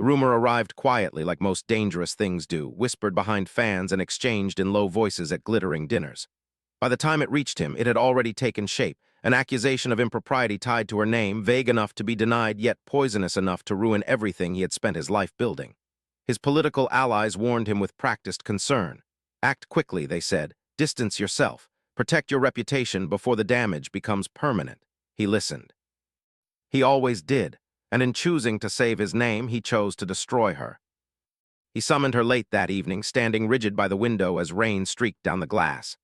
The rumor arrived quietly, like most dangerous things do, whispered behind fans and exchanged in low voices at glittering dinners. By the time it reached him, it had already taken shape, an accusation of impropriety tied to her name, vague enough to be denied yet poisonous enough to ruin everything he had spent his life building. His political allies warned him with practiced concern. Act quickly, they said. Distance yourself. Protect your reputation before the damage becomes permanent. He listened. He always did, and in choosing to save his name, he chose to destroy her. He summoned her late that evening, standing rigid by the window as rain streaked down the glass.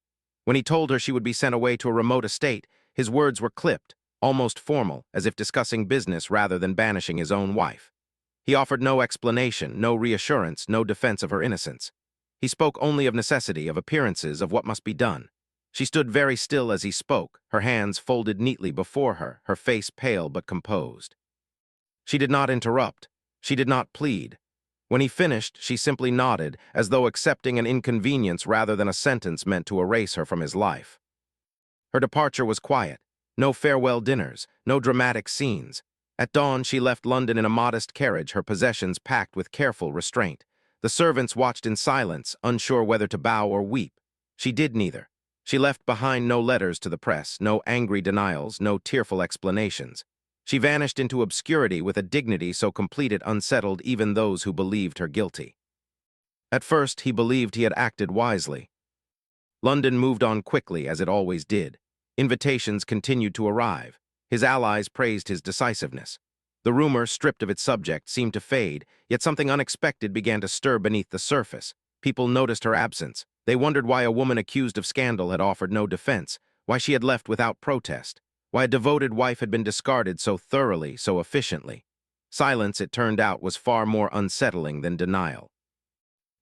When he told her she would be sent away to a remote estate, his words were clipped, almost formal, as if discussing business rather than banishing his own wife. He offered no explanation, no reassurance, no defense of her innocence. He spoke only of necessity, of appearances, of what must be done. She stood very still as he spoke, her hands folded neatly before her, her face pale but composed. She did not interrupt. She did not plead. When he finished, she simply nodded, as though accepting an inconvenience rather than a sentence meant to erase her from his life. Her departure was quiet. No farewell dinners, no dramatic scenes. At dawn, she left London in a modest carriage, her possessions packed with careful restraint. The servants watched in silence, unsure whether to bow or weep. She did neither. She left behind no letters to the press, no angry denials, no tearful explanations. She vanished into obscurity with a dignity so complete it unsettled even those who believed her guilty. At first, he believed he had acted wisely. London moved on quickly, as it always did. Invitations continued to arrive. His allies praised his decisiveness. The rumor, stripped of its subject, seemed to fade, yet something unexpected began to stir beneath the surface. People noticed her absence. They wondered why a woman accused of scandal had offered no defense, why she had left without protest, why a devoted wife had been discarded so thoroughly, so efficiently. Silence, it turned out, was far more unsettling than denial.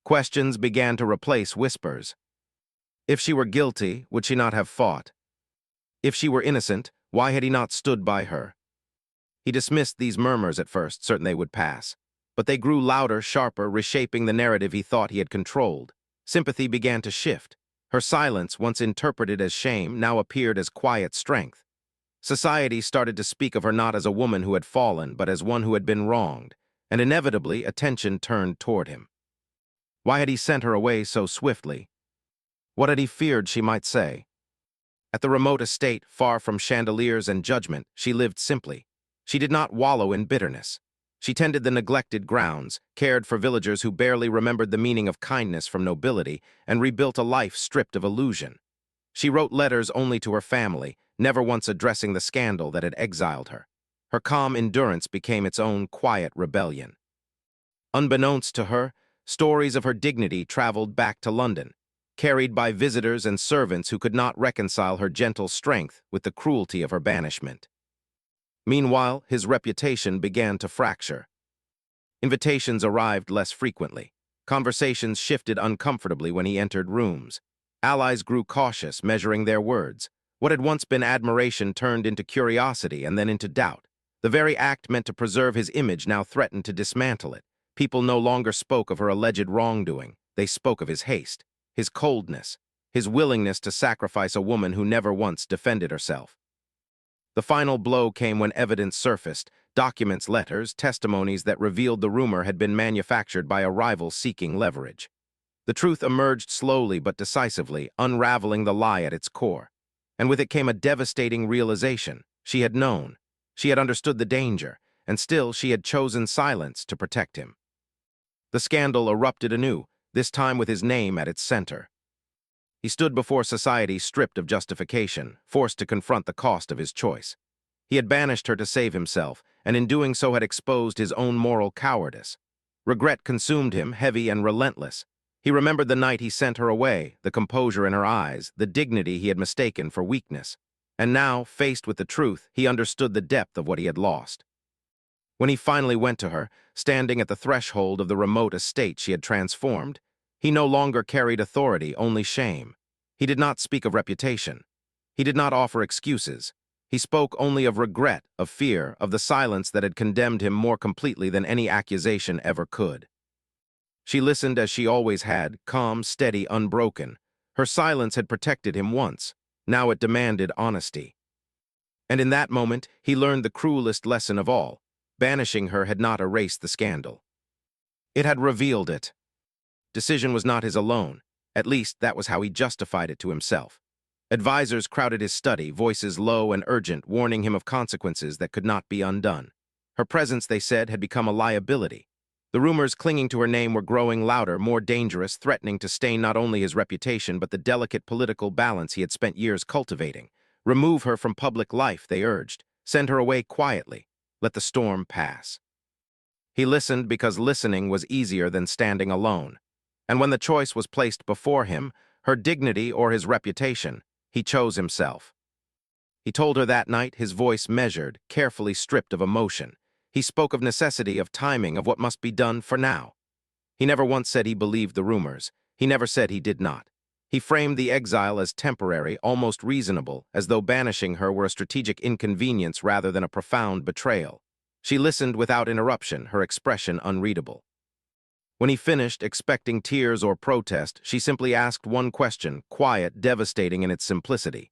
Questions began to replace whispers. If she were guilty, would she not have fought? If she were innocent, why had he not stood by her? He dismissed these murmurs at first, certain they would pass. But they grew louder, sharper, reshaping the narrative he thought he had controlled. Sympathy began to shift. Her silence, once interpreted as shame, now appeared as quiet strength. Society started to speak of her not as a woman who had fallen, but as one who had been wronged, and inevitably attention turned toward him. Why had he sent her away so swiftly? What had he feared she might say? At the remote estate, far from chandeliers and judgment, she lived simply. She did not wallow in bitterness. She tended the neglected grounds, cared for villagers who barely remembered the meaning of kindness from nobility, and rebuilt a life stripped of illusion. She wrote letters only to her family, never once addressing the scandal that had exiled her. Her calm endurance became its own quiet rebellion. Unbeknownst to her, stories of her dignity traveled back to London, carried by visitors and servants who could not reconcile her gentle strength with the cruelty of her banishment. Meanwhile, his reputation began to fracture. Invitations arrived less frequently. Conversations shifted uncomfortably when he entered rooms. Allies grew cautious, measuring their words. What had once been admiration turned into curiosity and then into doubt. The very act meant to preserve his image now threatened to dismantle it. People no longer spoke of her alleged wrongdoing. They spoke of his haste, his coldness, his willingness to sacrifice a woman who never once defended herself. The final blow came when evidence surfaced, documents, letters, testimonies that revealed the rumor had been manufactured by a rival seeking leverage. The truth emerged slowly but decisively, unraveling the lie at its core. And with it came a devastating realization. She had known. She had understood the danger, and still she had chosen silence to protect him. The scandal erupted anew, this time with his name at its center. He stood before society stripped of justification, forced to confront the cost of his choice. He had banished her to save himself, and in doing so had exposed his own moral cowardice. Regret consumed him, heavy and relentless. He remembered the night he sent her away, the composure in her eyes, the dignity he had mistaken for weakness. And now, faced with the truth, he understood the depth of what he had lost. When he finally went to her, standing at the threshold of the remote estate she had transformed, he no longer carried authority, only shame. He did not speak of reputation. He did not offer excuses. He spoke only of regret, of fear, of the silence that had condemned him more completely than any accusation ever could. She listened as she always had, calm, steady, unbroken. Her silence had protected him once. Now it demanded honesty. And in that moment, he learned the cruelest lesson of all. Banishing her had not erased the scandal. It had revealed it. Decision was not his alone. At least, that was how he justified it to himself. Advisors crowded his study, voices low and urgent, warning him of consequences that could not be undone. Her presence, they said, had become a liability. The rumors clinging to her name were growing louder, more dangerous, threatening to stain not only his reputation but the delicate political balance he had spent years cultivating. Remove her from public life, they urged. Send her away quietly. Let the storm pass. He listened because listening was easier than standing alone. And when the choice was placed before him, her dignity or his reputation, he chose himself. He told her that night, his voice measured, carefully stripped of emotion. He spoke of necessity, of timing, of what must be done for now. He never once said he believed the rumors. He never said he did not. He framed the exile as temporary, almost reasonable, as though banishing her were a strategic inconvenience rather than a profound betrayal. She listened without interruption, her expression unreadable. When he finished, expecting tears or protest, she simply asked one question, quiet, devastating in its simplicity.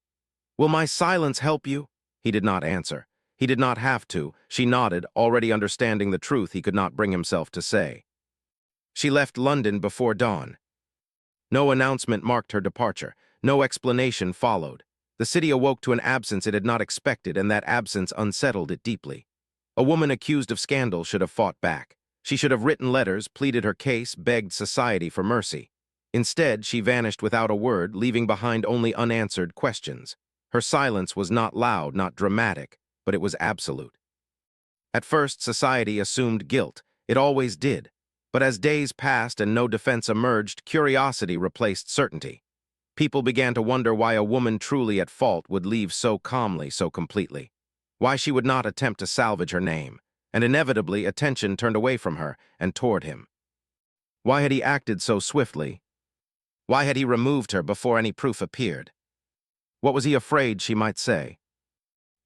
"Will my silence help you?" He did not answer. He did not have to. She nodded, already understanding the truth he could not bring himself to say. She left London before dawn. No announcement marked her departure. No explanation followed. The city awoke to an absence it had not expected, and that absence unsettled it deeply. A woman accused of scandal should have fought back. She should have written letters, pleaded her case, begged society for mercy. Instead, she vanished without a word, leaving behind only unanswered questions. Her silence was not loud, not dramatic, but it was absolute. At first, society assumed guilt. It always did. But as days passed and no defense emerged, curiosity replaced certainty. People began to wonder why a woman truly at fault would leave so calmly, so completely. Why she would not attempt to salvage her name. And inevitably, attention turned away from her and toward him. Why had he acted so swiftly? Why had he removed her before any proof appeared? What was he afraid she might say?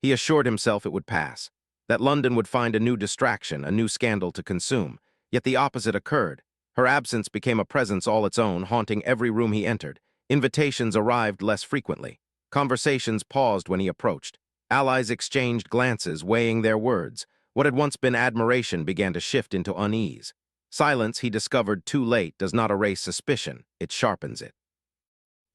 He assured himself it would pass, that London would find a new distraction, a new scandal to consume. Yet the opposite occurred. Her absence became a presence all its own, haunting every room he entered. Invitations arrived less frequently. Conversations paused when he approached. Allies exchanged glances, weighing their words. What had once been admiration began to shift into unease. Silence, he discovered too late, does not erase suspicion, it sharpens it.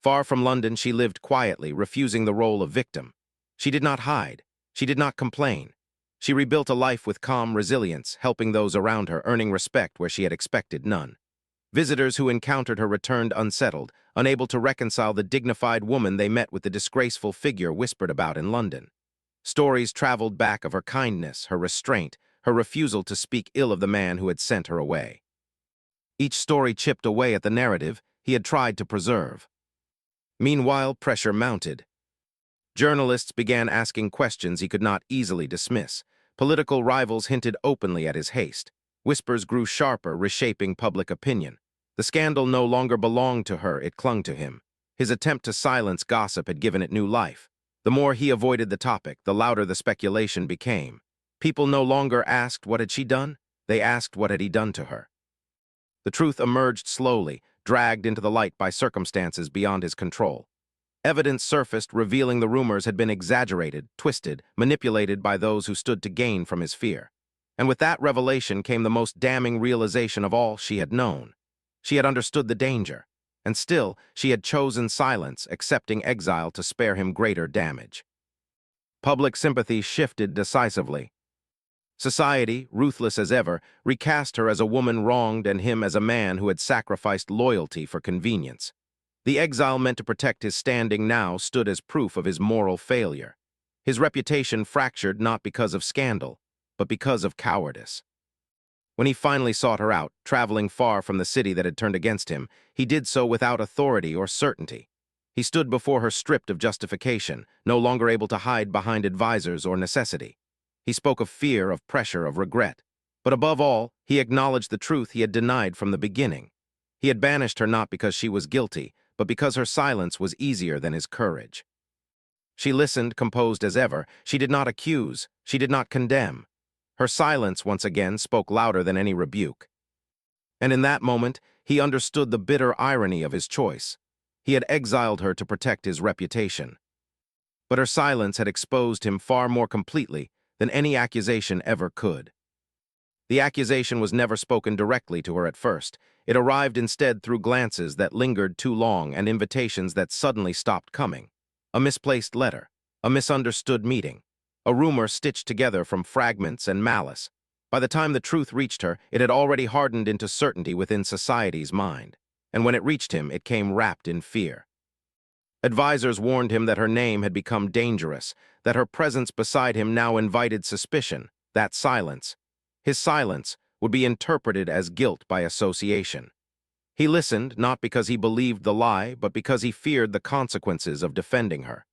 Far from London, she lived quietly, refusing the role of victim. She did not hide. She did not complain. She rebuilt a life with calm resilience, helping those around her, earning respect where she had expected none. Visitors who encountered her returned unsettled, unable to reconcile the dignified woman they met with the disgraceful figure whispered about in London. Stories traveled back of her kindness, her restraint, her refusal to speak ill of the man who had sent her away. Each story chipped away at the narrative he had tried to preserve. Meanwhile, pressure mounted. Journalists began asking questions he could not easily dismiss. Political rivals hinted openly at his haste. Whispers grew sharper, reshaping public opinion. The scandal no longer belonged to her, it clung to him. His attempt to silence gossip had given it new life. The more he avoided the topic, the louder the speculation became. People no longer asked what had she done, they asked what had he done to her. The truth emerged slowly, dragged into the light by circumstances beyond his control. Evidence surfaced revealing the rumors had been exaggerated, twisted, manipulated by those who stood to gain from his fear. And with that revelation came the most damning realization of all she had known. She had understood the danger, and still she had chosen silence, accepting exile to spare him greater damage. Public sympathy shifted decisively. Society, ruthless as ever, recast her as a woman wronged and him as a man who had sacrificed loyalty for convenience. The exile meant to protect his standing now stood as proof of his moral failure. His reputation fractured not because of scandal, but because of cowardice. When he finally sought her out, traveling far from the city that had turned against him, he did so without authority or certainty. He stood before her stripped of justification, no longer able to hide behind advisors or necessity. He spoke of fear, of pressure, of regret. But above all, he acknowledged the truth he had denied from the beginning. He had banished her not because she was guilty, but because her silence was easier than his courage. She listened, composed as ever. She did not accuse. She did not condemn. Her silence, once again, spoke louder than any rebuke. And in that moment, he understood the bitter irony of his choice. He had exiled her to protect his reputation. But her silence had exposed him far more completely than any accusation ever could. The accusation was never spoken directly to her at first. It arrived instead through glances that lingered too long and invitations that suddenly stopped coming. A misplaced letter, a misunderstood meeting, a rumor stitched together from fragments and malice. By the time the truth reached her, it had already hardened into certainty within society's mind. And when it reached him, it came wrapped in fear. Advisors warned him that her name had become dangerous, that her presence beside him now invited suspicion, that silence, his silence, would be interpreted as guilt by association. He listened not because he believed the lie, but because he feared the consequences of defending her.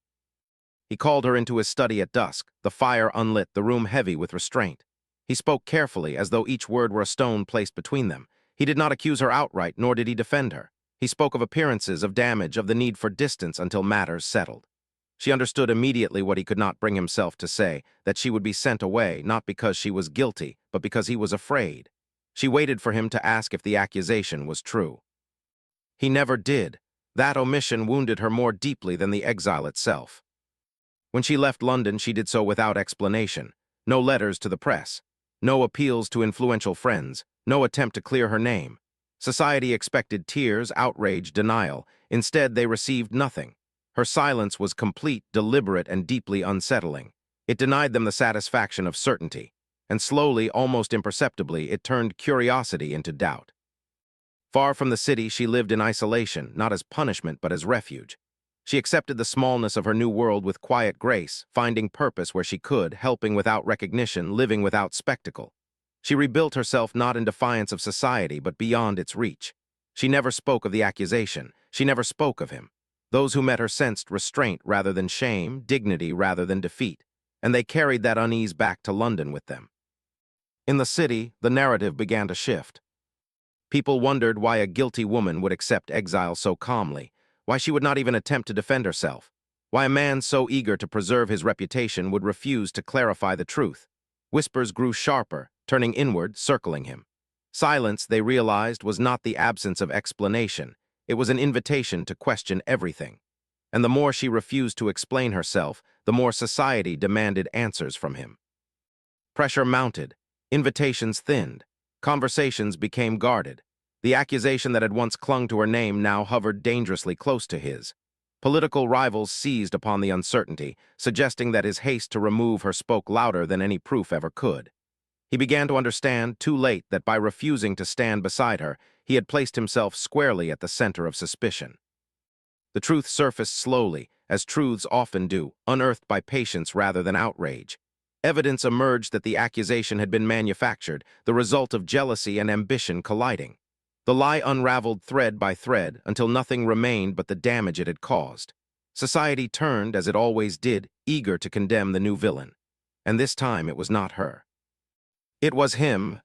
He called her into his study at dusk, the fire unlit, the room heavy with restraint. He spoke carefully, as though each word were a stone placed between them. He did not accuse her outright, nor did he defend her. He spoke of appearances, of damage, of the need for distance until matters settled. She understood immediately what he could not bring himself to say, that she would be sent away, not because she was guilty, but because he was afraid. She waited for him to ask if the accusation was true. He never did. That omission wounded her more deeply than the exile itself. When she left London, she did so without explanation. No letters to the press. No appeals to influential friends. No attempt to clear her name. Society expected tears, outrage, denial. Instead, they received nothing. Her silence was complete, deliberate, and deeply unsettling. It denied them the satisfaction of certainty. And slowly, almost imperceptibly, it turned curiosity into doubt. Far from the city, she lived in isolation, not as punishment but as refuge. She accepted the smallness of her new world with quiet grace, finding purpose where she could, helping without recognition, living without spectacle. She rebuilt herself not in defiance of society, but beyond its reach. She never spoke of the accusation. She never spoke of him. Those who met her sensed restraint rather than shame, dignity rather than defeat, and they carried that unease back to London with them. In the city, the narrative began to shift. People wondered why a guilty woman would accept exile so calmly, why she would not even attempt to defend herself, why a man so eager to preserve his reputation would refuse to clarify the truth. Whispers grew sharper, turning inward, circling him. Silence, they realized, was not the absence of explanation. It was an invitation to question everything. And the more she refused to explain herself, the more society demanded answers from him. Pressure mounted. Invitations thinned. Conversations became guarded. The accusation that had once clung to her name now hovered dangerously close to his. Political rivals seized upon the uncertainty, suggesting that his haste to remove her spoke louder than any proof ever could. He began to understand, too late, that by refusing to stand beside her, he had placed himself squarely at the center of suspicion. The truth surfaced slowly, as truths often do, unearthed by patience rather than outrage. Evidence emerged that the accusation had been manufactured, the result of jealousy and ambition colliding. The lie unraveled thread by thread until nothing remained but the damage it had caused. Society turned, as it always did, eager to condemn the new villain. And this time it was not her. It was him.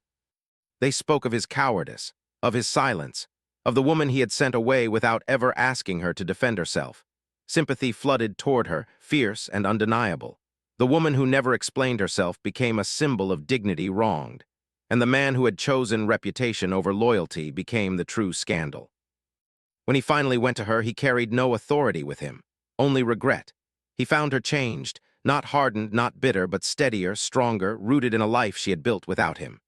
They spoke of his cowardice, of his silence, of the woman he had sent away without ever asking her to defend herself. Sympathy flooded toward her, fierce and undeniable. The woman who never explained herself became a symbol of dignity wronged, and the man who had chosen reputation over loyalty became the true scandal. When he finally went to her, he carried no authority with him, only regret. He found her changed, not hardened, not bitter, but steadier, stronger, rooted in a life she had built without him.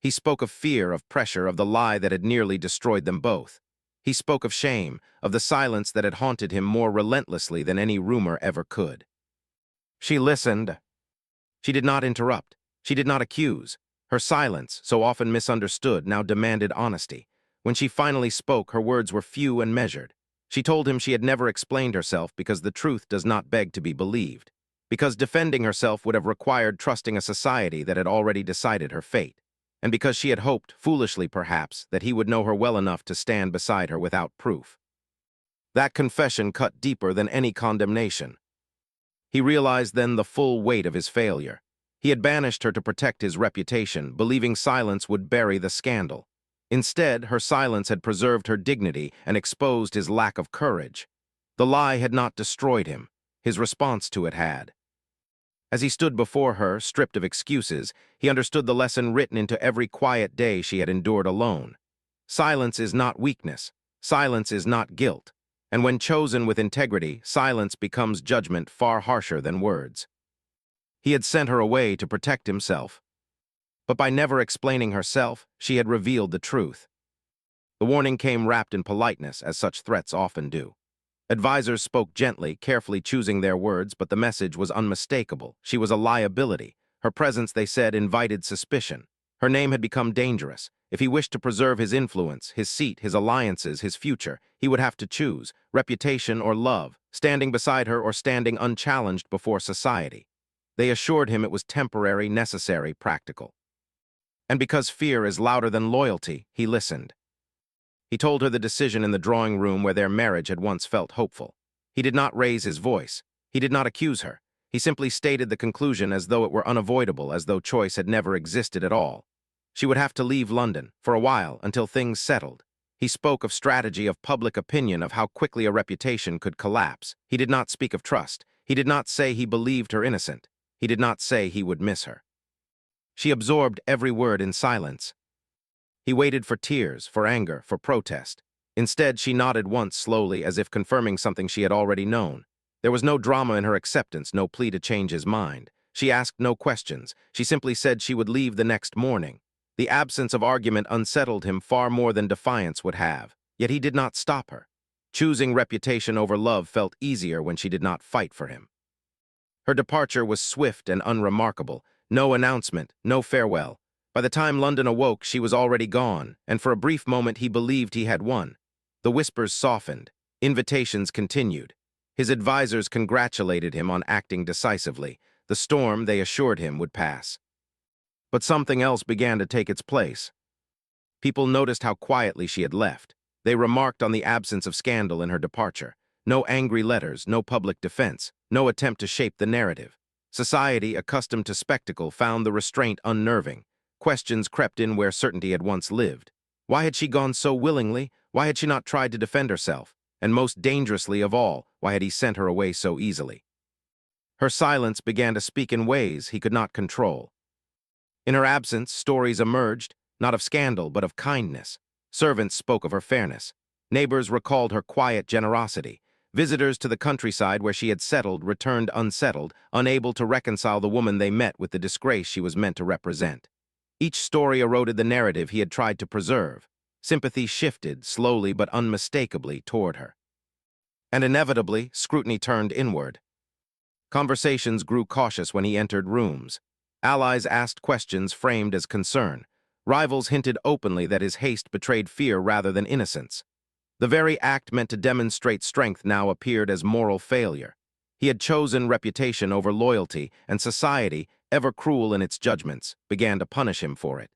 He spoke of fear, of pressure, of the lie that had nearly destroyed them both. He spoke of shame, of the silence that had haunted him more relentlessly than any rumor ever could. She listened. She did not interrupt. She did not accuse. Her silence, so often misunderstood, now demanded honesty. When she finally spoke, her words were few and measured. She told him she had never explained herself because the truth does not beg to be believed, because defending herself would have required trusting a society that had already decided her fate, and because she had hoped, foolishly perhaps, that he would know her well enough to stand beside her without proof. That confession cut deeper than any condemnation. He realized then the full weight of his failure. He had banished her to protect his reputation, believing silence would bury the scandal. Instead, her silence had preserved her dignity and exposed his lack of courage. The lie had not destroyed him. His response to it had. As he stood before her, stripped of excuses, he understood the lesson written into every quiet day she had endured alone. Silence is not weakness. Silence is not guilt. And when chosen with integrity, silence becomes judgment far harsher than words. He had sent her away to protect himself. But by never explaining herself, she had revealed the truth. The warning came wrapped in politeness, as such threats often do. Advisors spoke gently, carefully choosing their words, but the message was unmistakable. She was a liability. Her presence, they said, invited suspicion. Her name had become dangerous. If he wished to preserve his influence, his seat, his alliances, his future, he would have to choose reputation or love, standing beside her or standing unchallenged before society. They assured him it was temporary, necessary, practical. And because fear is louder than loyalty, he listened. He told her the decision in the drawing room where their marriage had once felt hopeful. He did not raise his voice. He did not accuse her. He simply stated the conclusion as though it were unavoidable, as though choice had never existed at all. She would have to leave London, for a while, until things settled. He spoke of strategy, of public opinion, of how quickly a reputation could collapse. He did not speak of trust. He did not say he believed her innocent. He did not say he would miss her. She absorbed every word in silence. He waited for tears, for anger, for protest. Instead, she nodded once slowly, as if confirming something she had already known. There was no drama in her acceptance, no plea to change his mind. She asked no questions. She simply said she would leave the next morning. The absence of argument unsettled him far more than defiance would have. Yet he did not stop her. Choosing reputation over love felt easier when she did not fight for him. Her departure was swift and unremarkable. No announcement, no farewell. By the time London awoke, she was already gone, and for a brief moment he believed he had won. The whispers softened. Invitations continued. His advisors congratulated him on acting decisively. The storm, they assured him, would pass. But something else began to take its place. People noticed how quietly she had left. They remarked on the absence of scandal in her departure. No angry letters, no public defense, no attempt to shape the narrative. Society, accustomed to spectacle, found the restraint unnerving. Questions crept in where certainty had once lived. Why had she gone so willingly? Why had she not tried to defend herself? And most dangerously of all, why had he sent her away so easily? Her silence began to speak in ways he could not control. In her absence, stories emerged, not of scandal, but of kindness. Servants spoke of her fairness. Neighbors recalled her quiet generosity. Visitors to the countryside where she had settled returned unsettled, unable to reconcile the woman they met with the disgrace she was meant to represent. Each story eroded the narrative he had tried to preserve. Sympathy shifted, slowly but unmistakably, toward her. And inevitably, scrutiny turned inward. Conversations grew cautious when he entered rooms. Allies asked questions framed as concern. Rivals hinted openly that his haste betrayed fear rather than innocence. The very act meant to demonstrate strength now appeared as moral failure. He had chosen reputation over loyalty, and society, ever cruel in its judgments, began to punish him for it.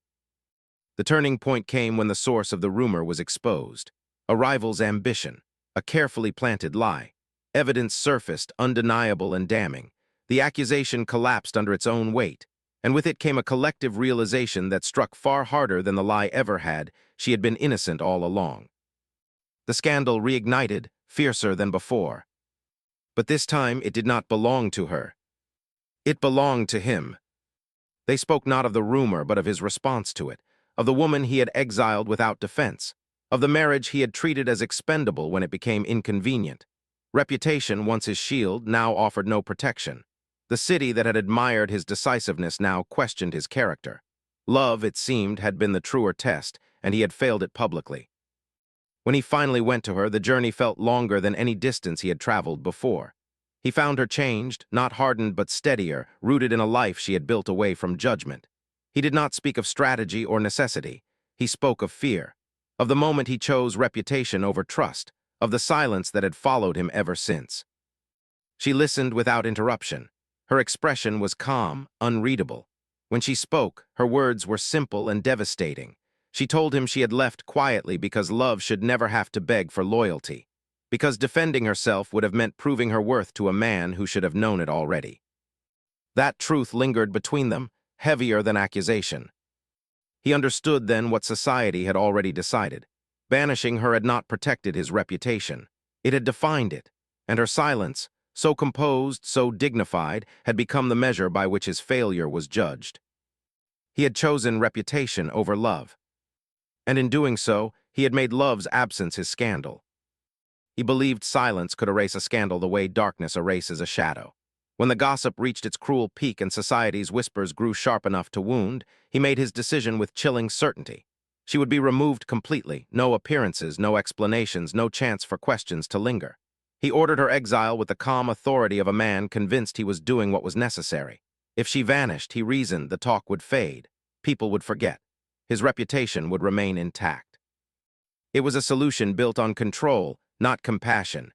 The turning point came when the source of the rumor was exposed. A rival's ambition, a carefully planted lie. Evidence surfaced, undeniable and damning. The accusation collapsed under its own weight, and with it came a collective realization that struck far harder than the lie ever had. She had been innocent all along. The scandal reignited, fiercer than before. But this time it did not belong to her. It belonged to him. They spoke not of the rumor, but of his response to it, of the woman he had exiled without defense, of the marriage he had treated as expendable when it became inconvenient. Reputation, once his shield, now offered no protection. The city that had admired his decisiveness now questioned his character. Love, it seemed, had been the truer test, and he had failed it publicly. When he finally went to her, the journey felt longer than any distance he had traveled before. He found her changed, not hardened but steadier, rooted in a life she had built away from judgment. He did not speak of strategy or necessity. He spoke of fear, of the moment he chose reputation over trust, of the silence that had followed him ever since. She listened without interruption. Her expression was calm, unreadable. When she spoke, her words were simple and devastating. She told him she had left quietly because love should never have to beg for loyalty, because defending herself would have meant proving her worth to a man who should have known it already. That truth lingered between them, heavier than accusation. He understood then what society had already decided. Banishing her had not protected his reputation. It had defined it, and her silence, so composed, so dignified, had become the measure by which his failure was judged. He had chosen reputation over love. And in doing so, he had made love's absence his scandal. He believed silence could erase a scandal the way darkness erases a shadow. When the gossip reached its cruel peak and society's whispers grew sharp enough to wound, he made his decision with chilling certainty. She would be removed completely, no appearances, no explanations, no chance for questions to linger. He ordered her exile with the calm authority of a man convinced he was doing what was necessary. If she vanished, he reasoned, the talk would fade. People would forget. His reputation would remain intact. It was a solution built on control, not compassion.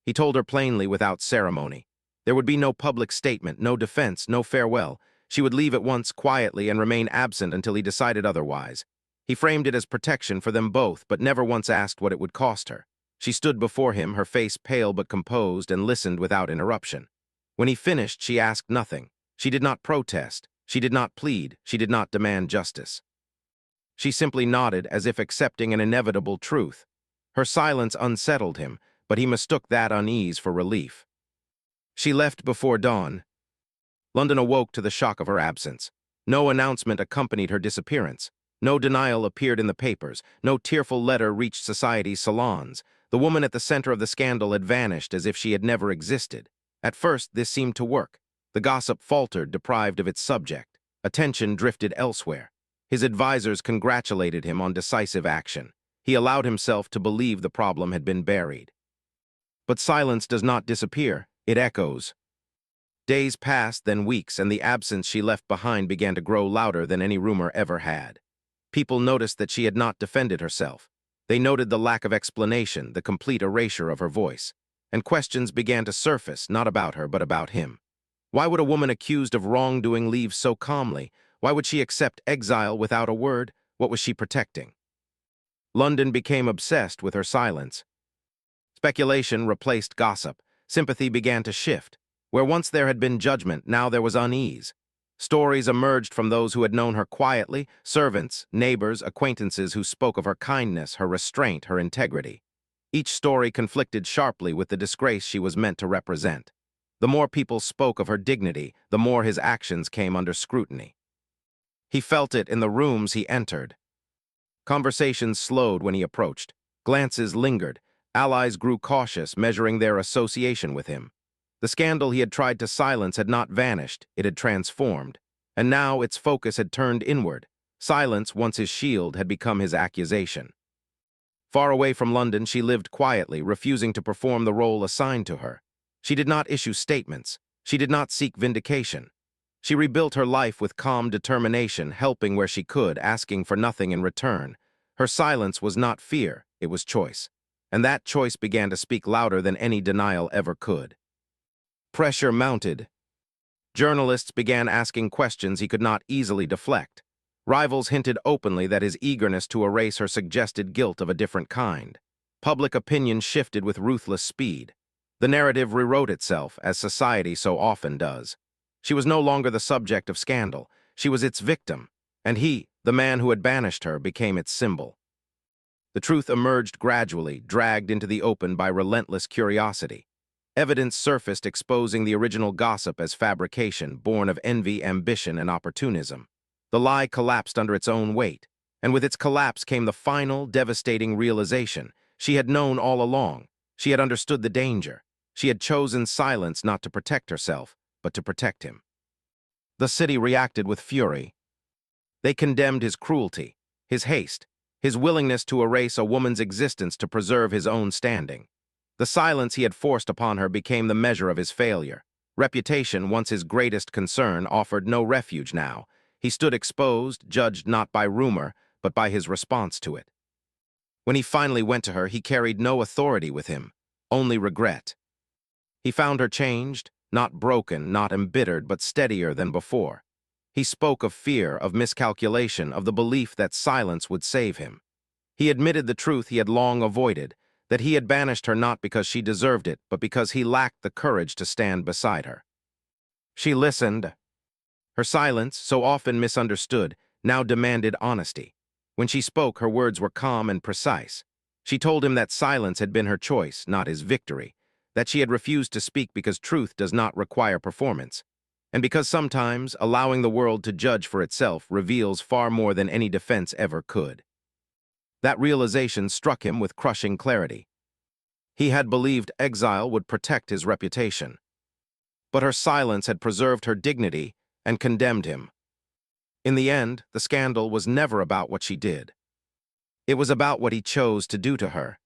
He told her plainly without ceremony. There would be no public statement, no defense, no farewell. She would leave at once quietly and remain absent until he decided otherwise. He framed it as protection for them both, but never once asked what it would cost her. She stood before him, her face pale but composed, and listened without interruption. When he finished, she asked nothing. She did not protest. She did not plead. She did not demand justice. She simply nodded as if accepting an inevitable truth. Her silence unsettled him, but he mistook that unease for relief. She left before dawn. London awoke to the shock of her absence. No announcement accompanied her disappearance. No denial appeared in the papers. No tearful letter reached society's salons. The woman at the center of the scandal had vanished as if she had never existed. At first, this seemed to work. The gossip faltered, deprived of its subject. Attention drifted elsewhere. His advisors congratulated him on decisive action. He allowed himself to believe the problem had been buried. But silence does not disappear. It echoes. Days passed, then weeks, and the absence she left behind began to grow louder than any rumor ever had. People noticed that she had not defended herself. They noted the lack of explanation, the complete erasure of her voice. And questions began to surface, not about her, but about him. Why would a woman accused of wrongdoing leave so calmly? Why would she accept exile without a word? What was she protecting? London became obsessed with her silence. Speculation replaced gossip. Sympathy began to shift. Where once there had been judgment, now there was unease. Stories emerged from those who had known her quietly, servants, neighbors, acquaintances who spoke of her kindness, her restraint, her integrity. Each story conflicted sharply with the disgrace she was meant to represent. The more people spoke of her dignity, the more his actions came under scrutiny. He felt it in the rooms he entered. Conversations slowed when he approached. Glances lingered. Allies grew cautious, measuring their association with him. The scandal he had tried to silence had not vanished, it had transformed. And now its focus had turned inward. Silence, once his shield, had become his accusation. Far away from London, she lived quietly, refusing to perform the role assigned to her. She did not issue statements. She did not seek vindication. She rebuilt her life with calm determination, helping where she could, asking for nothing in return. Her silence was not fear, it was choice. And that choice began to speak louder than any denial ever could. Pressure mounted. Journalists began asking questions he could not easily deflect. Rivals hinted openly that his eagerness to erase her suggested guilt of a different kind. Public opinion shifted with ruthless speed. The narrative rewrote itself, as society so often does. She was no longer the subject of scandal. She was its victim, and he, the man who had banished her, became its symbol. The truth emerged gradually, dragged into the open by relentless curiosity. Evidence surfaced exposing the original gossip as fabrication, born of envy, ambition, and opportunism. The lie collapsed under its own weight, and with its collapse came the final, devastating realization. She had known all along. She had understood the danger. She had chosen silence not to protect herself, but to protect him. The city reacted with fury. They condemned his cruelty, his haste, his willingness to erase a woman's existence to preserve his own standing. The silence he had forced upon her became the measure of his failure. Reputation, once his greatest concern, offered no refuge now. He stood exposed, judged not by rumor, but by his response to it. When he finally went to her, he carried no authority with him, only regret. He found her changed, not broken, not embittered, but steadier than before. He spoke of fear, of miscalculation, of the belief that silence would save him. He admitted the truth he had long avoided, that he had banished her not because she deserved it, but because he lacked the courage to stand beside her. She listened. Her silence, so often misunderstood, now demanded honesty. When she spoke, her words were calm and precise. She told him that silence had been her choice, not his victory, that she had refused to speak because truth does not require performance, and because sometimes allowing the world to judge for itself reveals far more than any defense ever could. That realization struck him with crushing clarity. He had believed exile would protect his reputation. but her silence had preserved her dignity and condemned him. In the end, the scandal was never about what she did. It was about what he chose to do to her.